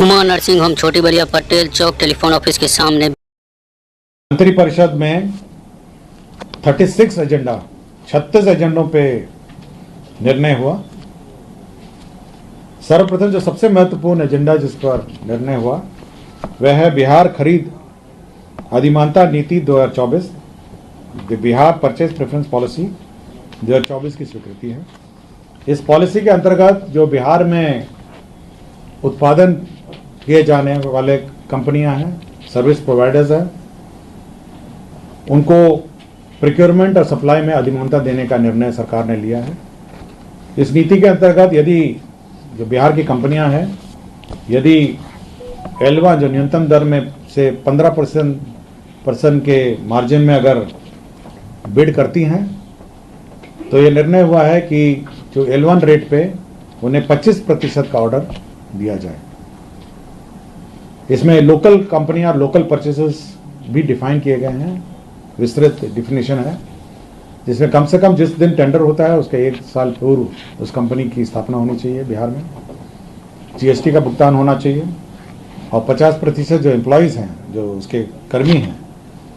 Huma nursing home छोटी बलिया पटेल चौक telephone office के सामने मंत्रिपरिषद में 36 एजेंडों पे निर्णय हुआ। सर्वप्रथम जो सबसे महत्वपूर्ण एजेंडा जिस पर निर्णय हुआ वह है बिहार खरीद अधिमानता नीति 2024, बिहार परचेज प्रेफरेंस पॉलिसी 2024 की स्वीकृति है। इस पॉलिसी के अंतर्गत जो बिहार में उत्पादन किए जाने वाले कंपनियां हैं, सर्विस प्रोवाइडर्स हैं, उनको प्रोक्योरमेंट और सप्लाई में अधिमानता देने का निर्णय सरकार ने लिया है। इस नीति के अंतर्गत यदि जो बिहार की कंपनियां हैं, यदि L1 जो न्यूनतम दर में से 15% के मार्जिन में अगर बिड करती हैं, तो ये निर्णय हुआ है कि जो L1 रेट पे उन्हें 25% का ऑर्डर दिया जाए। इसमें लोकल कंपनियां और लोकल परचेसेस भी डिफाइन किए गए हैं, विस्तृत डिफिनेशन है, जिसमें कम से कम जिस दिन टेंडर होता है उसके 1 साल पूर्व उस कंपनी की स्थापना होनी चाहिए बिहार में, GST का भुगतान होना चाहिए और 50% जो एम्प्लॉयज़ हैं, जो उसके कर्मी हैं,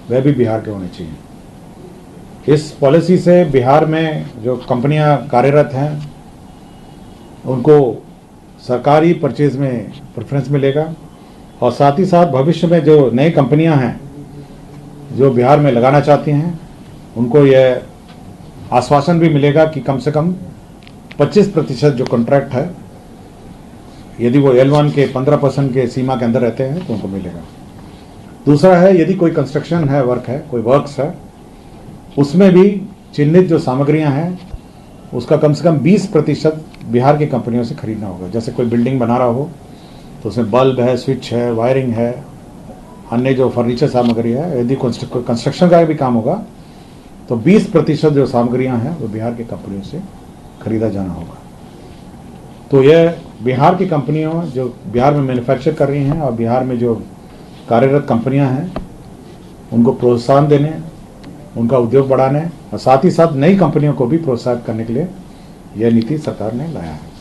वह भी बिहार के होने चाहिए। इस पॉलिसी से बिहार में जो कंपनियां कार्यरत हैं उनको सरकारी परचेज में प्रेफरेंस मिलेगा और साथ ही साथ भविष्य में जो नई कंपनियां हैं जो बिहार में लगाना चाहती हैं उनको यह आश्वासन भी मिलेगा कि कम से कम 25% जो कॉन्ट्रैक्ट है, यदि वो L1 के 15% के सीमा के अंदर रहते हैं तो उनको मिलेगा। दूसरा है, यदि कोई कंस्ट्रक्शन है, वर्क है, कोई वर्क्स है, उसमें भी चिन्हित जो सामग्रियां हैं उसका कम से कम 20% बिहार की कंपनियों से खरीदना होगा। जैसे कोई बिल्डिंग बना रहा हो तो उसमें बल्ब है, स्विच है, वायरिंग है, अन्य जो फर्नीचर सामग्री है, यदि कंस्ट्रक्शन का भी काम होगा तो 20% जो सामग्रियां हैं वो बिहार की कंपनियों से खरीदा जाना होगा। तो यह बिहार की कंपनियों जो बिहार में मैन्युफैक्चर कर रही हैं और बिहार में जो कार्यरत कंपनियां हैं उनको प्रोत्साहन देने, उनका उद्योग बढ़ाने और साथ ही साथ नई कंपनियों को भी प्रोत्साहित करने के लिए यह नीति सरकार ने लाया है।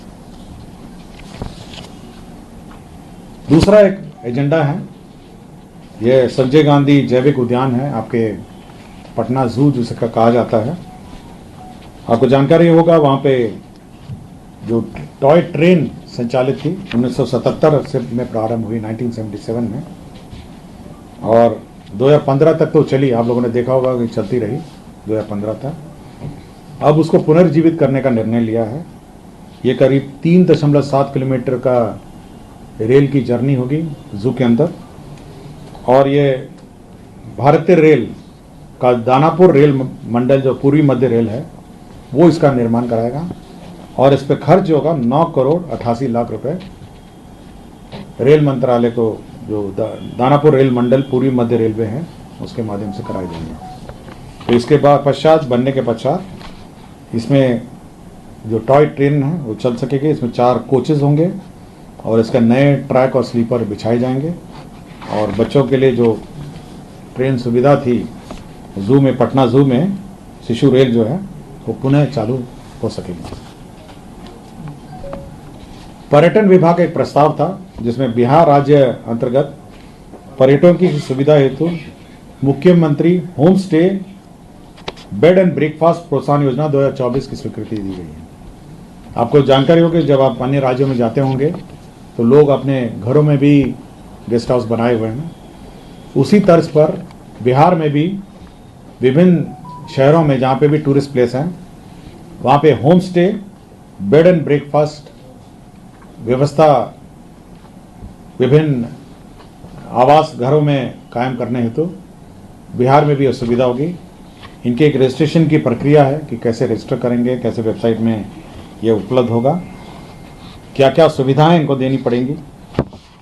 दूसरा एक एजेंडा है, यह संजय गांधी जैविक उद्यान है, आपके पटना जू जिसका कहा जाता है। आपको जानकारी होगा वहाँ पे जो टॉय ट्रेन संचालित थी 1977 से में प्रारंभ हुई, 1977 में, और 2015 तक तो चली, आप लोगों ने देखा होगा कि चलती रही 2015 तक। अब उसको पुनर्जीवित करने का निर्णय लिया है। ये करीब 3.7 किलोमीटर का रेल की जर्नी होगी जू के अंदर और ये भारतीय रेल का दानापुर रेल मंडल जो पूर्वी मध्य रेल है वो इसका निर्माण कराएगा और इस पर खर्च होगा 9 करोड़ 88 लाख रुपए। रेल मंत्रालय को जो दानापुर रेल मंडल पूर्वी मध्य रेलवे है उसके माध्यम से कराए जाएंगे। तो इसके बाद बनने के पश्चात इसमें जो टॉय ट्रेन है वो चल सकेगी। इसमें 4 कोचेज होंगे और इसका नए ट्रैक और स्लीपर बिछाए जाएंगे और बच्चों के लिए जो ट्रेन सुविधा थी जू में, पटना जू में शिशु रेल जो है वो पुनः चालू हो सकेगी। पर्यटन विभाग का एक प्रस्ताव था जिसमें बिहार राज्य अंतर्गत पर्यटकों की सुविधा हेतु मुख्यमंत्री home stay bed and breakfast प्रोत्साहन योजना 2024 की स्वीकृति दी गई है। आपको जानकारी होगी जब आप अन्य राज्यों में जाते होंगे तो लोग अपने घरों में भी गेस्ट हाउस बनाए हुए हैं। उसी तर्ज पर बिहार में भी विभिन्न शहरों में जहाँ पे भी टूरिस्ट प्लेस हैं वहाँ पे home stay bed and breakfast व्यवस्था विभिन्न आवास घरों में कायम करने हेतु बिहार में भी सुविधा होगी। इनके एक रजिस्ट्रेशन की प्रक्रिया है कि कैसे रजिस्टर करेंगे, कैसे वेबसाइट में ये उपलब्ध होगा, क्या क्या सुविधाएं इनको देनी पड़ेंगी।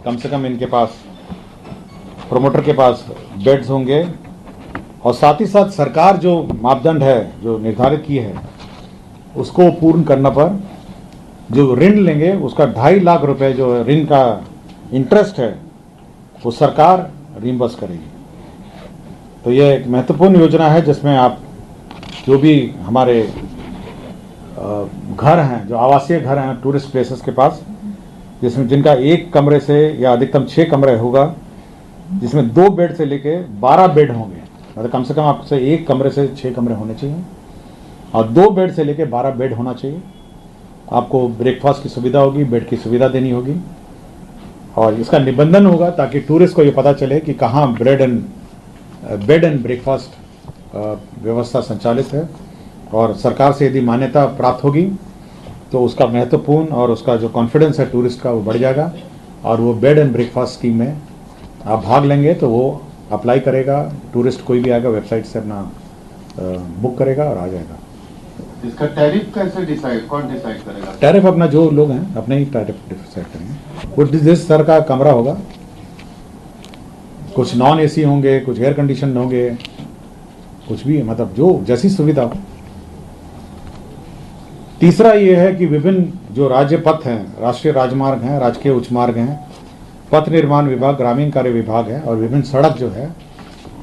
कम से कम इनके पास प्रोमोटर के पास बेड्स होंगे और साथ ही साथ सरकार जो मापदंड है जो निर्धारित की है उसको पूर्ण करने पर जो ऋण लेंगे उसका 2.5 लाख रुपए जो ऋण का इंटरेस्ट है वो सरकार रिम्बर्स करेगी। तो ये एक महत्वपूर्ण योजना है जिसमें आप जो भी हमारे घर हैं, जो आवासीय घर हैं टूरिस्ट प्लेसेस के पास, जिसमें जिनका एक कमरे से या अधिकतम 6 कमरे होगा, जिसमें 2 बेड से लेके 12 बेड होंगे। मतलब कम से कम आपसे एक कमरे से 6 कमरे होने चाहिए और 2 बेड से लेके 12 बेड होना चाहिए। आपको ब्रेकफास्ट की सुविधा होगी, बेड की सुविधा देनी होगी और इसका निबंधन होगा ताकि टूरिस्ट को ये पता चले कि कहाँ बेड एंड ब्रेकफास्ट व्यवस्था संचालित है। और सरकार से यदि मान्यता प्राप्त होगी तो उसका महत्वपूर्ण और उसका जो कॉन्फिडेंस है टूरिस्ट का वो बढ़ जाएगा और वो बेड एंड ब्रेकफास्ट स्कीम में आप भाग लेंगे तो वो अप्लाई करेगा। टूरिस्ट कोई भी आएगा वेबसाइट से अपना बुक करेगा और आ जाएगा। इसका टैरिफ कैसे कौन डिसाइड करेगा? टैरिफ अपना जो लोग हैं अपने ही टैरिफ डिसाइड करेंगे। कुछ जिस तरह का कमरा होगा, कुछ नॉन एसी होंगे, कुछ एयर कंडीशन होंगे, कुछ भी मतलब जो जैसी सुविधा हो। तीसरा ये है कि विभिन्न जो राज्य पथ हैं, राष्ट्रीय राजमार्ग हैं, राजकीय उच्च मार्ग हैं, पथ निर्माण विभाग, ग्रामीण कार्य विभाग है और विभिन्न सड़क जो है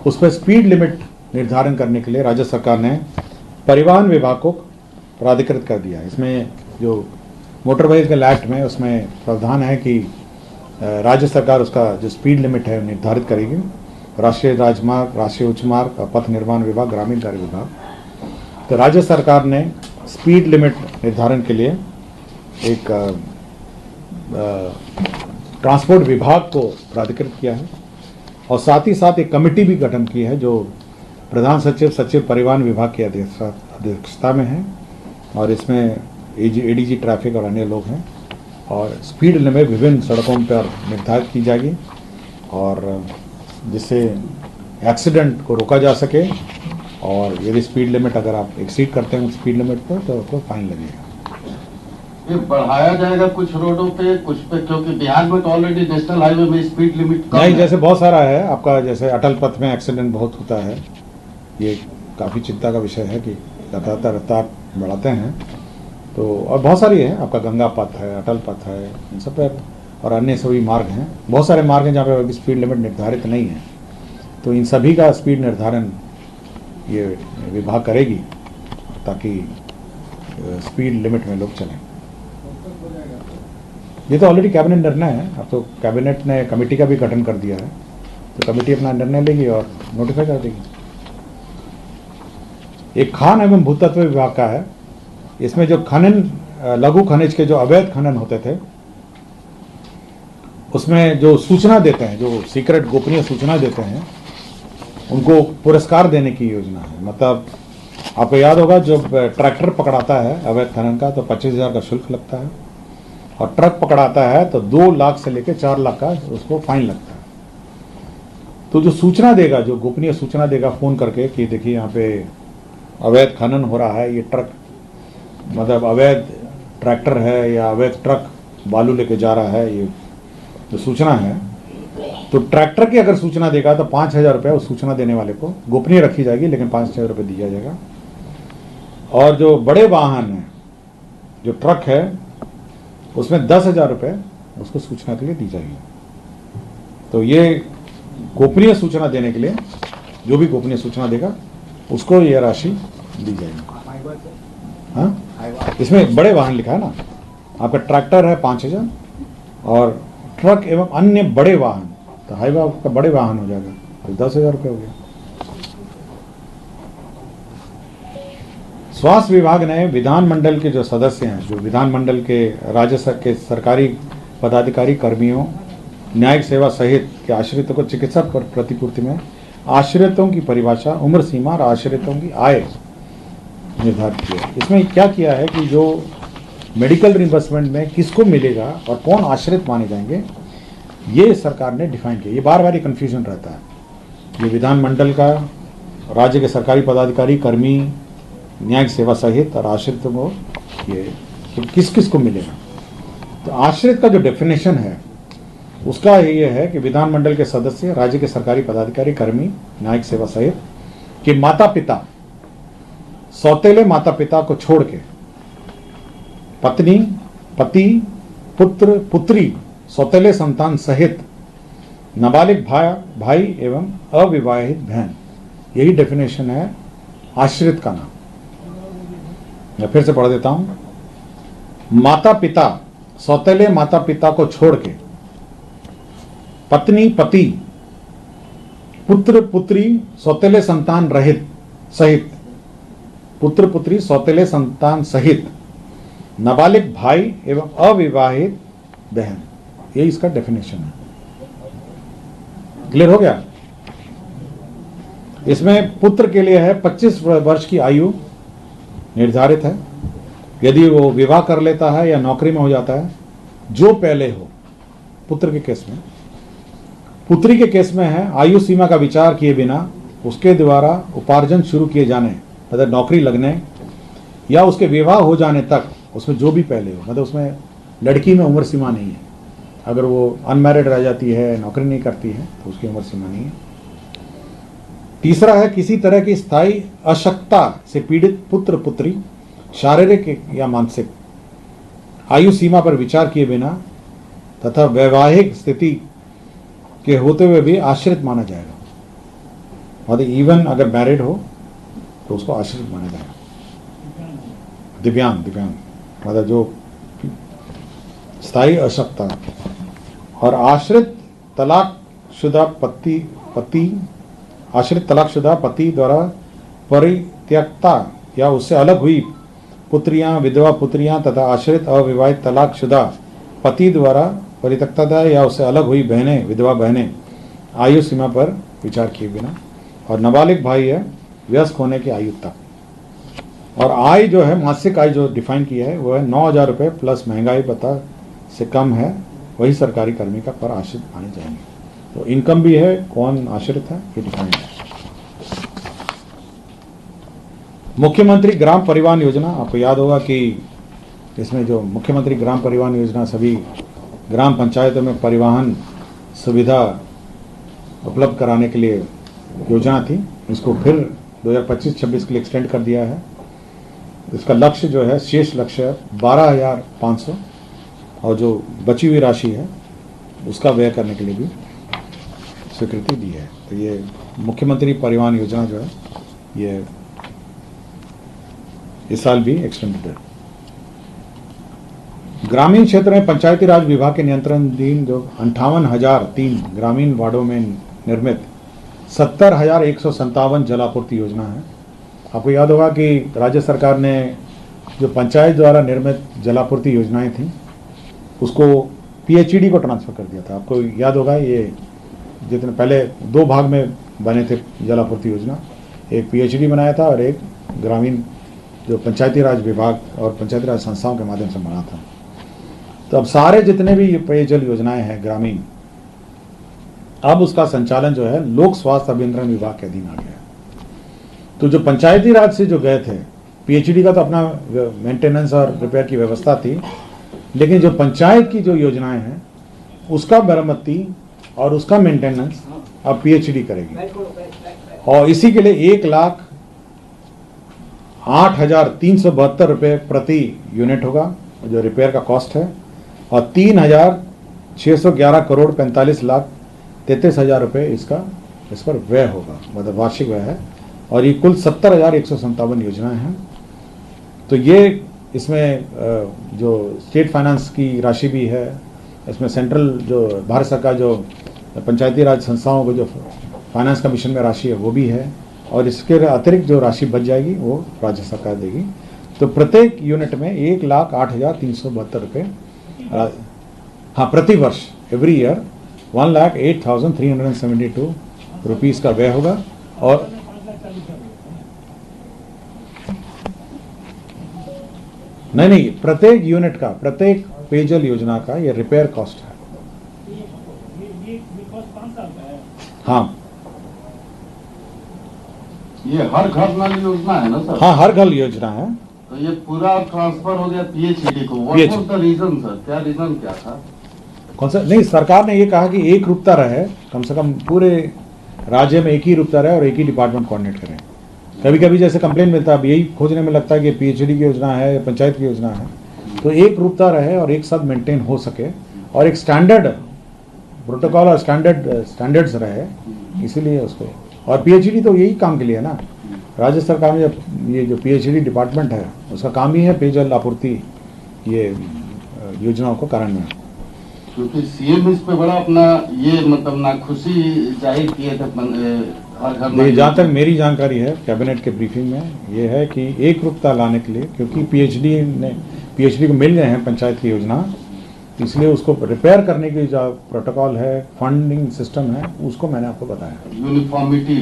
उस पर स्पीड लिमिट निर्धारण करने के लिए राज्य सरकार ने परिवहन विभाग को प्राधिकृत कर दिया। इसमें जो मोटर व्हीकल एक्ट में उसमें प्रावधान है कि राज्य सरकार उसका जो स्पीड लिमिट है निर्धारित करेगी। राष्ट्रीय राजमार्ग, राष्ट्रीय उच्च मार्ग और पथ निर्माण विभाग, ग्रामीण कार्य विभाग। तो राज्य सरकार ने स्पीड लिमिट निर्धारण के लिए एक ट्रांसपोर्ट विभाग को प्राधिकृत किया है और साथ ही साथ एक कमेटी भी गठन की है जो प्रधान सचिव, सचिव परिवहन विभाग की अध्यक्षता में है और इसमें एडीजी ट्रैफिक और अन्य लोग हैं और स्पीड लिमिट विभिन्न सड़कों पर निर्धारित की जाएगी और जिससे एक्सीडेंट को रोका जा सके। और यदि स्पीड लिमिट अगर आप एक्सीड करते हैं स्पीड लिमिट पर तो आपको फाइन लगेगा। ये बढ़ाया जाएगा कुछ रोडों पे, कुछ पे, क्योंकि बिहार में तो ऑलरेडी नेशनल हाईवे में स्पीड लिमिट कम नहीं, है। जैसे बहुत सारा है आपका, जैसे अटल पथ में एक्सीडेंट बहुत होता है। ये काफ़ी चिंता का विषय है कि लगातार रफ्तार बढ़ाते हैं तो, और बहुत सारी है आपका गंगा पथ है, अटल पथ है, इन सब पर और अन्य सभी मार्ग हैं। बहुत सारे मार्ग हैं जहाँ पे स्पीड लिमिट निर्धारित नहीं है, तो इन सभी का स्पीड निर्धारण ये विभाग करेगी ताकि स्पीड लिमिट में लोग चलें। ये तो ऑलरेडी कैबिनेट निर्णय है। अब तो कैबिनेट ने कमेटी का भी गठन कर दिया है तो कमेटी अपना निर्णय लेगी और नोटिफाई कर देगी। एक खान एवं भूतत्व विभाग का है। इसमें जो खनन, लघु खनिज के जो अवैध खनन होते थे उसमें जो सूचना देते हैं, जो सीक्रेट गोपनीय सूचना देते हैं, उनको पुरस्कार देने की योजना है। मतलब आपको याद होगा जब ट्रैक्टर पकड़ाता है अवैध खनन का तो 25,000 का शुल्क लगता है और ट्रक पकड़ाता है तो 2 लाख से लेकर 4 लाख का उसको फाइन लगता है। तो जो सूचना देगा, जो गोपनीय सूचना देगा फोन करके कि देखिए यहाँ पे अवैध खनन हो रहा है, ये ट्रक मतलब अवैध ट्रैक्टर है या अवैध ट्रक बालू लेके जा रहा है, ये जो सूचना है, तो ट्रैक्टर की अगर सूचना देगा तो 5,000 रुपये उस सूचना देने वाले को गोपनीय रखी जाएगी, लेकिन 5,000 रुपये दिया जाएगा। और जो बड़े वाहन है, जो ट्रक है, उसमें 10,000 रुपये उसको सूचना के लिए दी जाएगी। तो ये गोपनीय सूचना देने के लिए जो भी गोपनीय सूचना देगा उसको ये राशि दी जाएगी। हाँ, इसमें बड़े वाहन लिखा है ना, आपका ट्रैक्टर है 5,000 और ट्रक एवं अन्य बड़े वाहन, तो हाईवे का बड़े वाहन हो जाएगा तो 10,000 रुपये हो गया। स्वास्थ्य विभाग ने विधानमंडल के जो सदस्य हैं, जो विधानमंडल के राज्य के सरकारी पदाधिकारी, कर्मियों, न्यायिक सेवा सहित के आश्रितों को चिकित्सा प्रतिपूर्ति में आश्रितों की परिभाषा, उम्र सीमा और आश्रितों की आय निर्धारित किया। इसमें क्या किया है कि जो मेडिकल रिइंबर्समेंट में किसको मिलेगा और कौन आश्रित माने जाएंगे, ये सरकार ने डिफाइन किया। ये बार बार ये कन्फ्यूजन रहता है। ये विधानमंडल का, राज्य के सरकारी पदाधिकारी, कर्मी, न्यायिक सेवा सहित और आश्रितों को ये किस किस को मिलेगा। तो आश्रित का जो डेफिनेशन है उसका ये है कि विधानमंडल के सदस्य, राज्य के सरकारी पदाधिकारी, कर्मी, न्यायिक सेवा सहित कि माता पिता, सौतेले माता पिता को छोड़ के पत्नी, पति, पुत्र, पुत्री, सौतेले संतान सहित नाबालिग भाई एवं अविवाहित बहन, यही डेफिनेशन है आश्रित का नाम। मैं फिर से पढ़ देता हूं। माता पिता, सौतेले माता पिता को छोड़ के पत्नी पति पुत्र पुत्री सौतेले संतान रहित सहित पुत्र पुत्री सौतेले संतान सहित नाबालिग भाई एवं अविवाहित बहन, ये इसका डेफिनेशन है। क्लियर हो गया? इसमें पुत्र के लिए है 25 वर्ष की आयु निर्धारित है। यदि वो विवाह कर लेता है या नौकरी में हो जाता है, जो पहले हो, पुत्र के केस में। पुत्री के केस में है आयु सीमा का विचार किए बिना उसके द्वारा उपार्जन शुरू किए जाने, मतलब नौकरी लगने या उसके विवाह हो जाने तक, उसमें जो भी पहले हो, मतलब उसमें लड़की में उम्र सीमा नहीं है। अगर वो अनमैरिड रह जाती है, नौकरी नहीं करती है, तो उसकी उम्र सीमा नहीं है। तीसरा है किसी तरह की स्थायी अशक्तता से पीड़ित पुत्र पुत्री शारीरिक या मानसिक आयु सीमा पर विचार किए बिना तथा वैवाहिक स्थिति के होते हुए भी आश्रित माना जाएगा। मतलब इवन अगर मैरिड हो तो उसको आश्रित माना जाएगा। दिव्यांग मतलब जो स्थायी अशक्तता और आश्रित तलाकशुदा पति द्वारा परित्यक्ता या उससे अलग हुई पुत्रियां, विधवा पुत्रियां तथा आश्रित अविवाहित तलाकशुदा पति द्वारा परित्यक्ता या उससे अलग हुई बहनें, विधवा बहनें आयु सीमा पर विचार किए बिना। और नाबालिग भाई है वयस्क होने की आयु तक। और आय जो है, मासिक आय जो डिफाइन किया है वो है 9,000 रुपये प्लस महंगाई भत्ता से कम है, वही सरकारी कर्मी का पर आश्रित माने जाएंगे। तो इनकम भी है, कौन आश्रित है ये डिफाइन है। मुख्यमंत्री ग्राम परिवहन योजना, आपको याद होगा कि इसमें जो मुख्यमंत्री ग्राम परिवहन योजना सभी ग्राम पंचायतों में परिवहन सुविधा उपलब्ध कराने के लिए योजना थी। इसको फिर 2025-26 के लिए एक्सटेंड कर दिया है। इसका लक्ष्य जो है, शेष लक्ष्य 12,500 और जो बची हुई राशि है उसका व्यय करने के लिए भी स्वीकृति दी है। तो ये मुख्यमंत्री परिवहन योजना जो है ये इस साल भी एक्सटेंडेड है। ग्रामीण क्षेत्र में पंचायती राज विभाग के नियंत्रणाधीन जो 58,003 ग्रामीण वार्डों में निर्मित 70,157 जलापूर्ति योजना है। आपको याद होगा कि राज्य सरकार ने जो पंचायत द्वारा निर्मित जलापूर्ति योजनाएं थी उसको पीएचईडी को ट्रांसफर कर दिया था। आपको याद होगा ये जितने पहले 2 भाग में बने थे जलापूर्ति योजना, एक पीएचईडी बनाया था और एक ग्रामीण जो पंचायती राज विभाग और पंचायती राज संस्थाओं के माध्यम से बना था। तो अब सारे जितने भी पेयजल योजनाएं हैं ग्रामीण, अब उसका संचालन जो है लोक स्वास्थ्य अभियंत्रण विभाग के अधीन आ गया है। तो जो पंचायती राज से जो गए थे, पीएचईडी का तो अपना मेंटेनेंस और रिपेयर की व्यवस्था थी, लेकिन जो पंचायत की जो योजनाएं हैं उसका मरम्मती और उसका मेंटेनेंस अब पीएचईडी करेगी। और इसी के लिए 1,08,372 रुपये प्रति यूनिट होगा जो रिपेयर का कॉस्ट है, और 3,611 करोड़ 45,33,000 रुपये इस पर व्यय होगा, मतलब वार्षिक व्यय है। और ये कुल 70,157 योजनाएं हैं। तो ये इसमें जो स्टेट फाइनेंस की राशि भी है, इसमें सेंट्रल जो भारत सरकार जो पंचायती राज संस्थाओं को जो फाइनेंस कमीशन में राशि है वो भी है, और इसके अतिरिक्त जो राशि बच जाएगी वो राज्य सरकार देगी। तो प्रत्येक यूनिट में 1,08,372 रुपये, हाँ प्रति वर्ष, एवरी ईयर 1,08,372 रुपीज़ का व्यय होगा। और नहीं, प्रत्येक यूनिट का, प्रत्येक पेयजल योजना का ये रिपेयर कॉस्ट है। हाँ, ये हर घर नल योजना है ना सर? हाँ, हर घर योजना है। तो ये पूरा ट्रांसफर हो गया पीएचईडी को। What was the reason sir? क्या रीजन क्या था? कौन सा? नहीं, सरकार ने ये कहा कि एक रूपता रहे, कम से कम पूरे राज्य में एक ही रूपता रहे और एक ही डिपार्टमेंट कोऑर्डिनेट करें। कभी कभी जैसे कंप्लेन मिलता है, अब यही खोजने में लगता है कि पीएचईडी की योजना है, पंचायत की योजना है, तो एक रूपता रहे और एक साथ मेंटेन हो सके और एक स्टैंडर्ड प्रोटोकॉल और स्टैंडर्ड्स रहे, इसीलिए उसको। और पीएचईडी तो यही काम के लिए है ना, राज्य सरकार में ये जो पीएचईडी डिपार्टमेंट है उसका काम ही है पेयजल आपूर्ति ये योजनाओं को कार्यान्वयन। क्योंकि सीएम इस पे बड़ा अपना ये मतलब नाखुशी जाहिर किए थे हर घर में। जहाँ तक मेरी जानकारी है कैबिनेट के ब्रीफिंग में ये है कि एक रूपता लाने के लिए, क्योंकि पीएचडी को मिल गए हैं पंचायत की योजना, इसलिए उसको रिपेयर करने की जो प्रोटोकॉल है, फंडिंग सिस्टम है, उसको मैंने आपको बताया।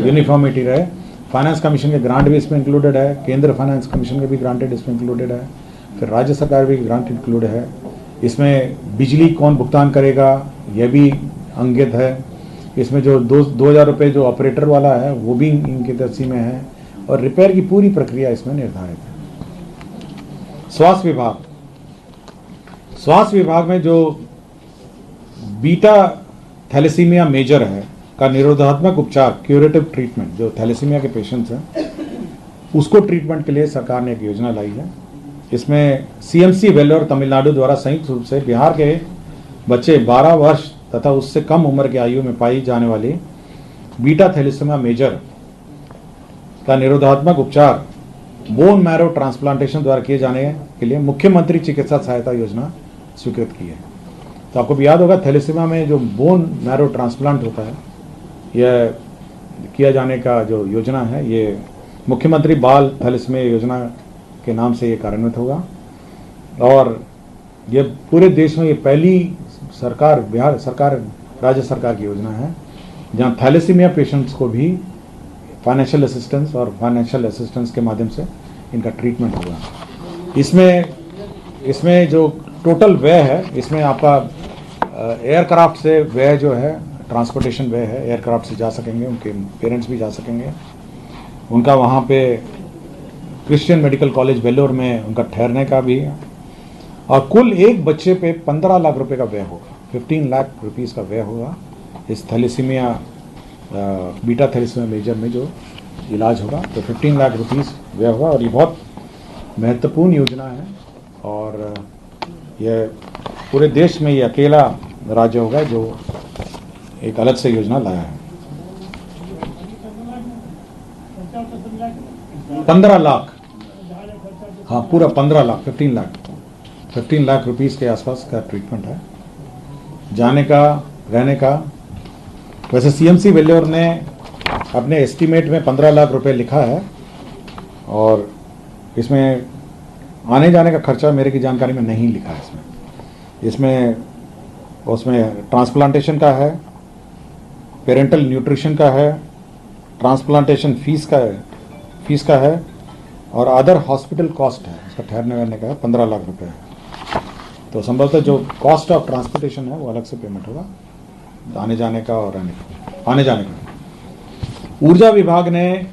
यूनिफॉर्मिटी रहे। फाइनेंस कमीशन के ग्रांट भी इसमें इंक्लूडेड है, केंद्र फाइनेंस कमीशन के भी ग्रांटेड इसमें इंक्लूडेड है, फिर राज्य सरकार भी ग्रांट इंक्लूड है। इसमें बिजली कौन भुगतान करेगा यह भी अंगित है। इसमें जो 2000 रुपये जो ऑपरेटर वाला है वो भी इनके दर्सी में है, और रिपेयर की पूरी प्रक्रिया इसमें निर्धारित है। स्वास्थ्य विभाग में जो बीटा थैलेसीमिया मेजर है का निरोधात्मक उपचार, क्यूरेटिव ट्रीटमेंट, जो थैलेसीमिया के पेशेंट्स हैं उसको ट्रीटमेंट के लिए सरकार ने एक योजना लाई है। इसमें सीएमसी वेल्लोर तमिलनाडु द्वारा संयुक्त रूप से बिहार के बच्चे 12 वर्ष तथा उससे कम उम्र की आयु में पाई जाने वाली बीटा थैलेसीमिया मेजर का निरोधात्मक उपचार बोन मैरो ट्रांसप्लांटेशन द्वारा किए जाने के लिए मुख्यमंत्री चिकित्सा सहायता योजना स्वीकृत की है। तो आपको भी याद होगा थैलेसीमिया में जो बोन मैरो ट्रांसप्लांट होता है, यह किया जाने का जो योजना है ये मुख्यमंत्री बाल थैलेसीमिया योजना के नाम से ये कार्यान्वित होगा। और ये पूरे देश में ये पहली सरकार, बिहार सरकार, राज्य सरकार की योजना है जहाँ थैलेसीमिया पेशेंट्स को भी फाइनेंशियल असिस्टेंस के माध्यम से इनका ट्रीटमेंट होगा। इसमें जो टोटल व्यय है, इसमें आपका एयरक्राफ्ट से व्यय जो है, ट्रांसपोर्टेशन व्यय है, एयरक्राफ्ट से जा सकेंगे, उनके पेरेंट्स भी जा सकेंगे, उनका वहाँ पे क्रिश्चियन मेडिकल कॉलेज वेल्लोर में उनका ठहरने का भी है, और कुल एक बच्चे पे 15 लाख रुपए का व्यय होगा, 15 लाख रुपीस का व्यय होगा इस थैलेसीमिया बीटा थैलेसीमिया मेजर में जो इलाज होगा। तो 15 लाख रुपीस व्यय होगा, और ये बहुत महत्वपूर्ण योजना है, और यह पूरे देश में ये अकेला राज्य होगा जो एक अलग से योजना लाया है। 15 लाख, हाँ पूरा 15 लाख, 15 लाख रुपीस के आसपास का ट्रीटमेंट है, जाने का, रहने का। वैसे सीएमसी वेल्लोर ने अपने एस्टीमेट में 15 लाख रुपए लिखा है, और इसमें आने जाने का खर्चा मेरे की जानकारी में नहीं लिखा है। उसमें ट्रांसप्लांटेशन का है, पेरेंटल न्यूट्रिशन का है, ट्रांसप्लांटेशन फीस का है, और अदर हॉस्पिटल कॉस्ट है, इसका ठहरने वहरने का है, 15 लाख रुपए है। तो संभवतः जो कॉस्ट ऑफ ट्रांसपोर्टेशन है वो अलग से पेमेंट होगा, आने जाने का और आने जाने का। ऊर्जा विभाग ने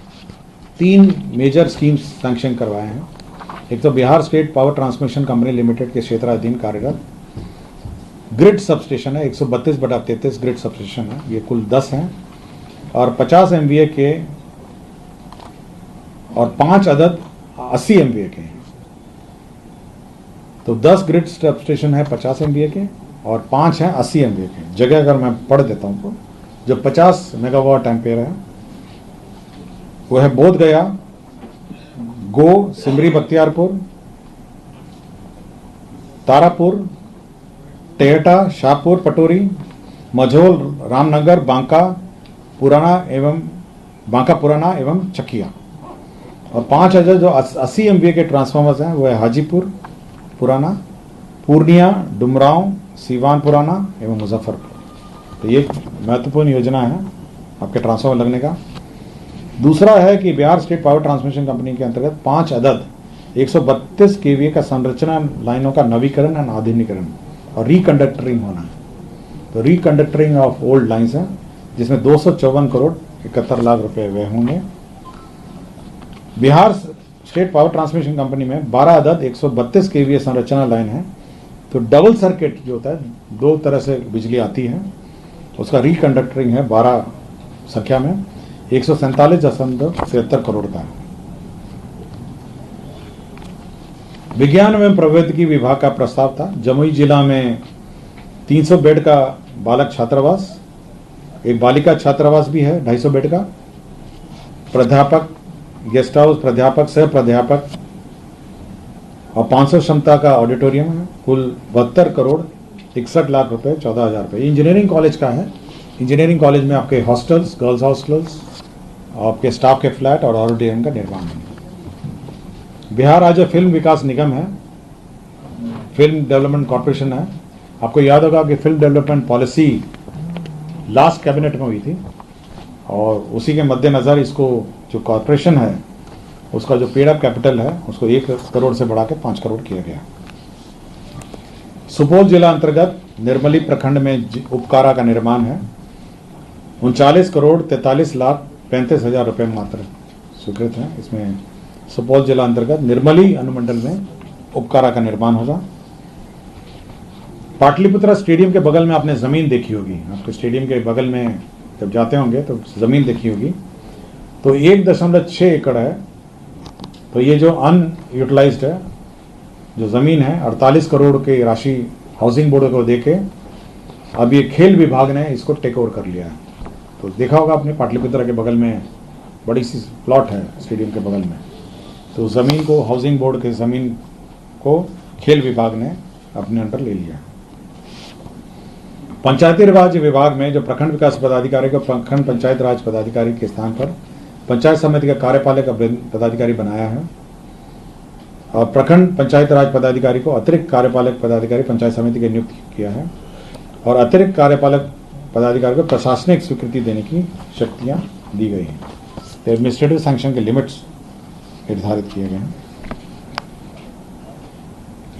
3 मेजर स्कीम्स सैंक्शन करवाए हैं। एक तो Bihar state power transmission company limited के क्षेत्राधीन कार्यरत ग्रिड सबस्टेशन है, 132/33 ग्रिड सबस्टेशन है, ये कुल 10 हैं, और 50 MVA के और 5 अदद 80 MVA के हैं। तो 10 ग्रिड सबस्टेशन है 50 MVA के, और 5 हैं 80 MVA के। जगह अगर मैं पढ़ देता हूँ तो जो 50 मेगावाट एम्पेयर है वो है बोध गया, गो, सिमरी बख्तियारपुर, तारापुर, टेहटा, शाहपुर पटोरी, मझोल, रामनगर, बांका पुराना एवं चकिया। और 5 अदद जो 80 MVA के ट्रांसफार्मर्स हैं वो है हाजीपुर पुराना, पूर्णिया, डुमरांव, सीवान पुराना एवं मुजफ्फरपुर। तो ये महत्वपूर्ण योजना है आपके ट्रांसफार्मर लगने का। दूसरा है कि Bihar state power transmission company के अंतर्गत 5 अदद 132 kVA का संरचना लाइनों का नवीकरण और आधुनिकीकरण और रिकंडक्टरिंग होना है। तो रिकंडक्टरिंग ऑफ ओल्ड लाइन्स है, जिसमें 254 करोड़ 71 लाख रुपए व्यय होंगे। Bihar state power transmission company में 12 अदद 132 kVA संरचना लाइन है। तो डबल सर्किट जो होता है, 2 तरह से बिजली आती है, उसका रिकंडक्टरिंग है 12 संख्या में 147.73 करोड़ का। विज्ञान एवं प्रौद्योगिकी विभाग का प्रस्ताव था, जमुई जिला में 300 बेड का बालक छात्रावास, एक बालिका छात्रावास भी है 250 बेड का, प्राध्यापक, गेस्ट हाउस, प्राध्यापक, सह प्राध्यापक और 500 क्षमता का ऑडिटोरियम है। कुल 72 करोड़ 61 लाख रुपए 14,000 रुपये। इंजीनियरिंग कॉलेज का है। इंजीनियरिंग कॉलेज में आपके हॉस्टल्स, गर्ल्स हॉस्टल्स, आपके स्टाफ के फ्लैट और ऑडिटोरियम का निर्माण है। बिहार राज्य फिल्म विकास निगम है, फिल्म डेवलपमेंट कॉर्पोरेशन है। आपको याद होगा कि film development policy last cabinet में हुई थी और उसी के मद्देनज़र इसको जो कॉर्पोरेशन है उसका जो पेड अप कैपिटल है उसको 1 करोड़ से बढ़ा के 5 करोड़ किया गया। सुपौल जिला अंतर्गत निर्मली प्रखंड में उपकारा का निर्माण है। 39 करोड़ 43 लाख 35 हजार रुपये मात्र स्वीकृत है। इसमें सुपौल जिला अंतर्गत निर्मली अनुमंडल में उपकारा का निर्माण होगा। पाटलिपुत्रा स्टेडियम के बगल में आपने ज़मीन देखी होगी, आपके स्टेडियम के बगल में जब जाते होंगे तो ज़मीन देखी होगी, तो 1.6 एकड़ है। तो ये जो अनयूटिलाइज्ड है जो ज़मीन है 48 करोड़ की राशि हाउसिंग बोर्ड को देके अब ये खेल विभाग ने इसको टेक ओवर कर लिया है। तो देखा होगा आपने पाटलिपुत्रा के बगल में बड़ी सी प्लॉट है स्टेडियम के बगल में, तो ज़मीन को हाउसिंग बोर्ड के ज़मीन को खेल विभाग ने अपने अंडर ले लिया। पंचायती राज विभाग में जो प्रखंड विकास पदाधिकारी को प्रखंड पंचायत राज पदाधिकारी के स्थान पर पंचायत समिति का कार्यपालक पदाधिकारी बनाया है और प्रखंड पंचायत राज पदाधिकारी को अतिरिक्त कार्यपालक पदाधिकारी पंचायत समिति की नियुक्ति किया है और अतिरिक्त कार्यपालक पदाधिकारी को प्रशासनिक स्वीकृति देने की शक्तियां दी गई हैं। एडमिनिस्ट्रेटिव सैंक्शन के लिमिट्स निर्धारित किए गए हैं।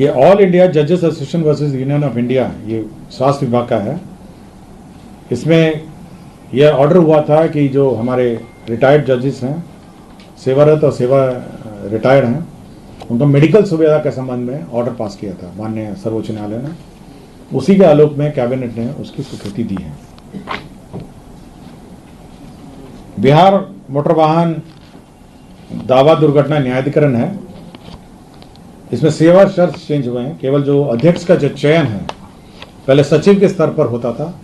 ये ऑल इंडिया जजेस association versus union of India, ये स्वास्थ्य विभाग का है। इसमें यह ऑर्डर हुआ था कि जो हमारे रिटायर्ड जजेस हैं, सेवारत और सेवा रिटायर्ड हैं, उनको मेडिकल सुविधा के संबंध में ऑर्डर पास किया था माननीय सर्वोच्च न्यायालय ने। उसी के आलोक में कैबिनेट ने उसकी स्वीकृति दी है। बिहार मोटर वाहन दावा दुर्घटना न्यायाधिकरण है। इसमें सेवा शर्त चेंज हुए हैं। केवल जो अध्यक्ष का जो चयन है पहले सचिव के स्तर पर होता था,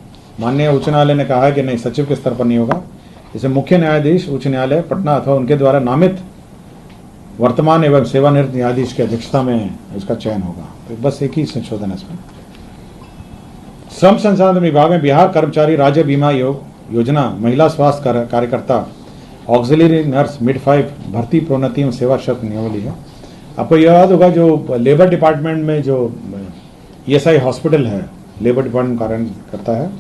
माननीय उच्च न्यायालय ने कहा कि नहीं, सचिव के स्तर पर नहीं होगा। इसे मुख्य न्यायाधीश उच्च न्यायालय पटना अथवा उनके द्वारा नामित वर्तमान एवं सेवानिवृत्त न्यायाधीश की अध्यक्षता में इसका चयन होगा। तो बस एक ही संशोधन है इसमें। श्रम संसाधन विभाग में बिहार कर्मचारी राज्य बीमा योजना महिला स्वास्थ्य कार्यकर्ता ऑक्सिलरी नर्स मिडवाइफ भर्ती प्रोन्नति एवं सेवा शर्त नियमावली है। आपको याद होगा जो लेबर डिपार्टमेंट में जो ESI हॉस्पिटल है, लेबर डिपार्टमेंट कार्य करता है,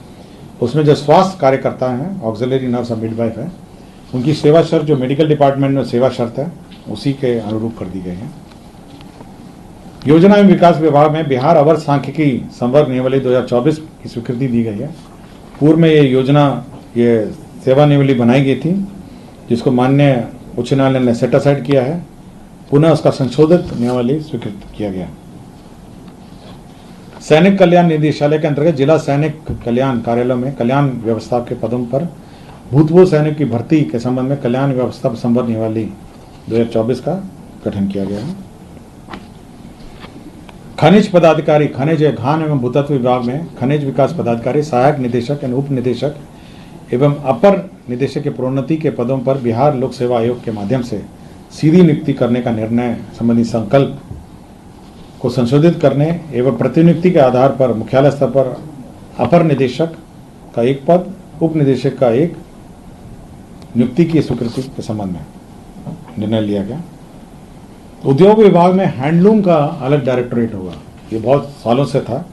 उसमें जो स्वास्थ्य कार्यकर्ता हैं ऑक्सिलरी नर्स और मिडवाइफ है, उनकी सेवा शर्त जो मेडिकल डिपार्टमेंट में सेवा शर्त है उसी के अनुरूप कर दी गई है। योजना एवं विकास विभाग में बिहार अवर सांख्यिकी संवर्ग नियमावली 2024 की स्वीकृति दी गई है। पूर्व में ये योजना, ये सेवा नियमावली बनाई गई थी जिसको माननीय उच्च न्यायालय ने सेट असाइड किया है। पुनः उसका संशोधित नियमावली स्वीकृत किया गया। सैनिक कल्याण निदेशालय के अंतर्गत जिला सैनिक कल्याण कार्यालय में कल्याण व्यवस्था के पदों पर भूतपूर्व सैनिक की भर्ती के संबंध में कल्याण व्यवस्था संवर्ग नियमावली 2024 का गठन किया गया है। खनिज पदाधिकारी, खनिज खान एवं भूतत्व विभाग में खनिज विकास पदाधिकारी, सहायक निदेशक एवं उप निदेशक एवं अपर निदेशक के प्रोन्नति के पदों पर बिहार लोक सेवा आयोग के माध्यम से सीधी नियुक्ति करने का निर्णय संबंधी संकल्प को संशोधित करने एवं प्रतिनियुक्ति के आधार पर मुख्यालय स्तर पर अपर निदेशक का एक पद, उप निदेशक का एक नियुक्ति की स्वीकृति के संबंध में निर्णय लिया गया। उद्योग विभाग में हैंडलूम का अलग डायरेक्टोरेट होगा। ये बहुत सालों से था,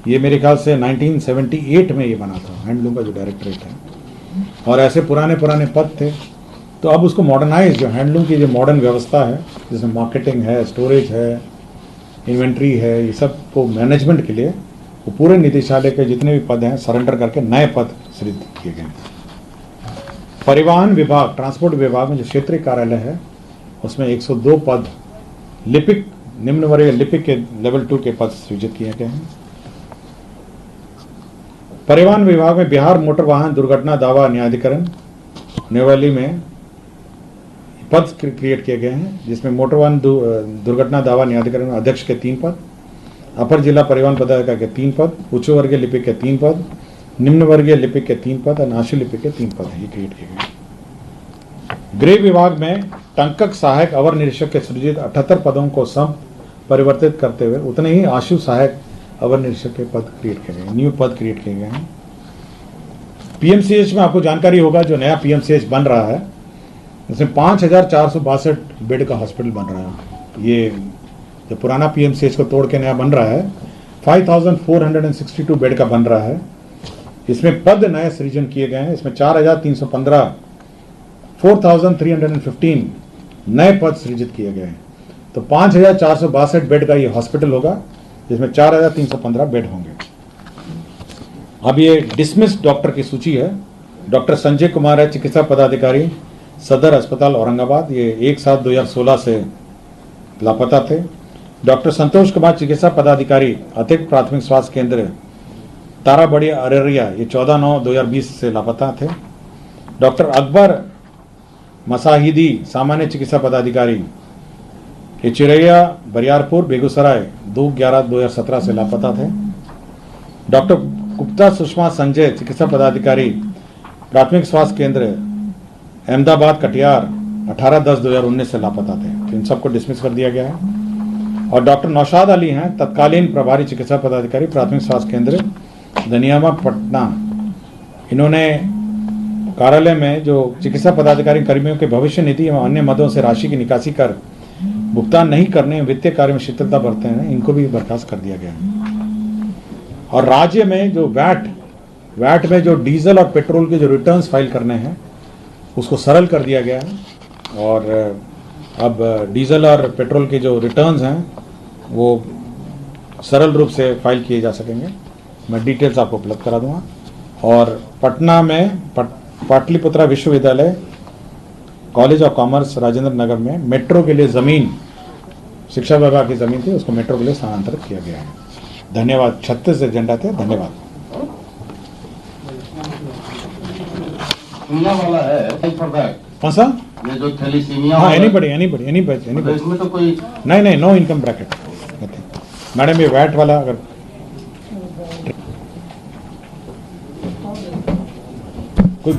ये मेरे ख्याल से 1978 में ये बना था हैंडलूम का जो डायरेक्टोरेट है, और ऐसे पुराने पद थे। तो अब उसको मॉडर्नाइज, जो हैंडलूम की जो मॉडर्न व्यवस्था है जिसमें मार्केटिंग है, स्टोरेज है, इन्वेंट्री है, ये सब को मैनेजमेंट के लिए वो पूरे निदेशालय के जितने भी पद हैं सरेंडर करके नए पद सृजित किए गए। परिवहन विभाग, ट्रांसपोर्ट विभाग में जो क्षेत्रीय कार्यालय है उसमें 102 पद लिपिक, निम्न वर्गीय लिपिक के लेवल 2 के पद सृजित किए गए हैं। परिवहन विभाग में बिहार मोटर वाहन दुर्घटना दावा न्यायाधिकरण नियमावली में पद क्रिएट किए गए हैं, जिसमें मोटर वाहन दुर्घटना दावा न्यायाधिकरण अध्यक्ष के 3 पद, अपर जिला परिवहन पदाधिकारी के 3 पद, उच्च वर्गीय लिपिक के 3 पद, निम्न वर्गीय लिपिक के 3 पद और आशु लिपिक के 3 पद ये क्रिएट किए गए। गृह विभाग में टंकक सहायक अवर निरीक्षक के सृजित 78 पदों को परिवर्तित करते हुए उतने ही आशु सहायक अवर निरीक्षक के पद क्रिएट किए गए, न्यू पद क्रिएट किए गए हैं। पीएमसीएच में आपको जानकारी होगा, जो नया पीएमसीएच बन रहा है उसमें 5462 बेड का हॉस्पिटल बन रहा है। ये जो पुराना पीएमसीएच को तोड़ के नया बन रहा है 5462 बेड का बन रहा है। इसमें पद नए सृजन किए गए हैं। इसमें 4315 4315 नए पद सृजित किए गए हैं। तो 5462 बेड का ये हॉस्पिटल होगा, जिसमें 4315 बेड होंगे। अब ये डिसमिस डॉक्टर की सूची है। डॉक्टर संजय कुमार है, चिकित्सा पदाधिकारी, सदर अस्पताल औरंगाबाद। ये 1/7/2016 से लापता थे। डॉक्टर संतोष कुमार, चिकित्सा पदाधिकारी, अतिरिक्त प्राथमिक स्वास्थ्य केंद्र ताराबड़ी अररिया, ये 14/9/2020 से लापता थे। डॉक्टर अकबर मसाहिदी, सामान्य चिकित्सा पदाधिकारी, ये चिरैया बरियारपुर बेगूसराय, 2/11/2017 से लापता थे। डॉक्टर गुप्ता सुषमा संजय, चिकित्सा पदाधिकारी, प्राथमिक स्वास्थ्य केंद्र अहमदाबाद कटिहार, 18/10/2019 से लापता थे। तो इन सबको डिसमिस कर दिया गया है। और डॉक्टर नौशाद अली हैं, तत्कालीन प्रभारी चिकित्सा पदाधिकारी, प्राथमिक स्वास्थ्य केंद्र दनियामा पटना। इन्होंने कार्यालय में जो चिकित्सा पदाधिकारी कर्मियों के भविष्य निधि एवं अन्य मदों से राशि की निकासी कर भुगतान नहीं करने, वित्तीय कार्य में शिथिलता बरतते हैं, इनको भी बर्खास्त कर दिया गया है। और राज्य में जो वैट में जो डीजल और पेट्रोल के जो रिटर्न्स फाइल करने हैं उसको सरल कर दिया गया है। और अब डीजल और पेट्रोल के जो रिटर्न्स हैं वो सरल रूप से फाइल किए जा सकेंगे। मैं डिटेल्स आपको उपलब्ध करा दूंगा। और पटना में पाटलिपुत्रा विश्वविद्यालय, college of commerce Rajendra Nagar में मेट्रो के लिए ज़मीन, शिक्षा विभाग की ज़मीन थी, उसको मेट्रो के लिए स्थानांतरित किया गया है। धन्यवाद। 36 एजेंडा थे। धन्यवाद। वाला है फॉर दैट, कौन सा? ये जो थैलीसीमिया, हाँ, एनीबडी। इसमें तो कोई नहीं, नो इनकम ब्रैकेट। मैडम, ये वैट वाला अगर कोई